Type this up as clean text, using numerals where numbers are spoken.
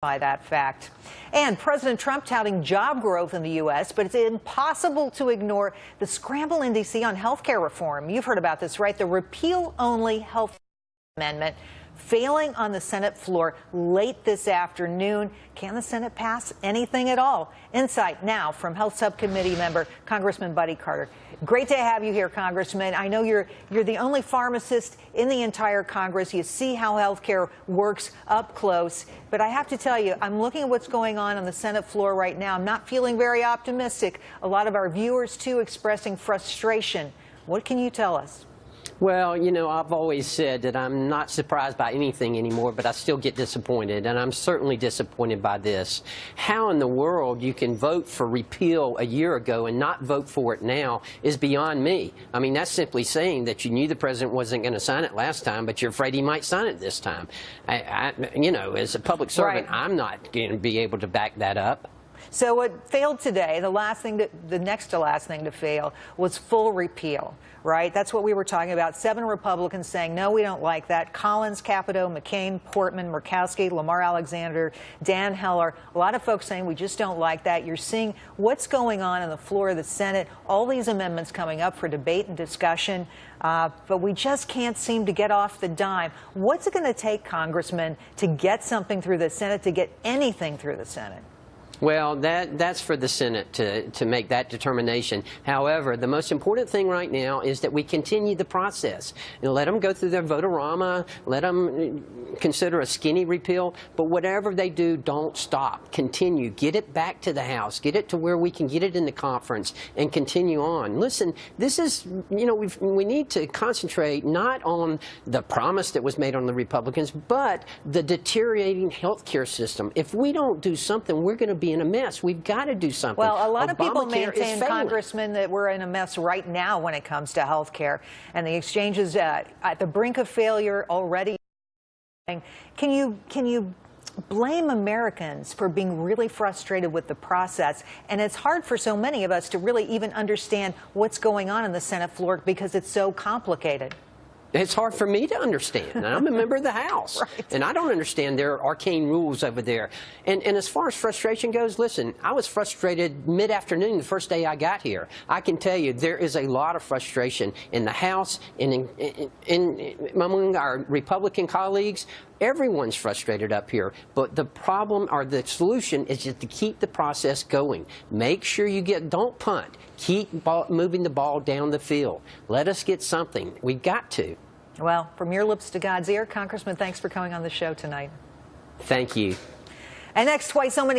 By that fact. And President Trump touting job growth in the U.S., but it's impossible to ignore the scramble in D.C. on health care reform. You've heard about this, right? The repeal-only health amendment failing on the Senate floor late this afternoon. Can the Senate pass anything at all? Insight now from Health Subcommittee member Congressman Buddy Carter. Great to have you here, Congressman. I know you're the only pharmacist in the entire Congress. You see how health care works up close. But I have to tell you, I'm looking at what's going on the Senate floor right now. I'm not feeling very optimistic. A lot of our viewers, too, expressing frustration. What can you tell us? Well, you know, I've always said that I'm not surprised by anything anymore, but I still get disappointed, and I'm certainly disappointed by this. How in the world you can vote for repeal a year ago and not vote for it now is beyond me. I mean, that's simply saying that you knew the president wasn't going to sign it last time, but you're afraid he might sign it this time. You know, as a public servant, right. I'm not going to be able to back that up. So what failed today, the next to last thing to fail, was full repeal, right? That's what we were talking about. 7 Republicans saying, no, we don't like that. Collins, Capito, McCain, Portman, Murkowski, Lamar Alexander, Dan Heller. A lot of folks saying we just don't like that. You're seeing what's going on the floor of the Senate, all these amendments coming up for debate and discussion, but we just can't seem to get off the dime. What's it going to take, Congressman, to get something through the Senate, to get anything through the Senate? Well, that's for the Senate to make that determination. However, the most important thing right now is that we continue the process. And let them go through their vote-a-rama, let them consider a skinny repeal, but whatever they do, don't stop. Continue. Get it back to the House. Get it to where we can get it in the conference and continue on. Listen, this is, you know, we need to concentrate not on the promise that was made on the Republicans, but the deteriorating health care system. If we don't do something, we're going to be in a mess. We've got to do something. Well, a lot of people maintain, Congressman, that we're in a mess right now when it comes to health care, and the exchange is at the brink of failure already. Can you blame Americans for being really frustrated with the process? And it's hard for so many of us to really even understand what's going on in the Senate floor because it's so complicated. It's hard for me to understand. And I'm a member of the House, right. And I don't understand their arcane rules over there. And as far as frustration goes, listen, I was frustrated mid-afternoon the first day I got here. I can tell you there is a lot of frustration in the House and among our Republican colleagues. Everyone's frustrated up here, but the problem or the solution is just to keep the process going. Make sure you don't punt. Keep moving the ball down the field. Let us get something. We've got to. Well, from your lips to God's ear, Congressman, thanks for coming on the show tonight. Thank you. And next, why so many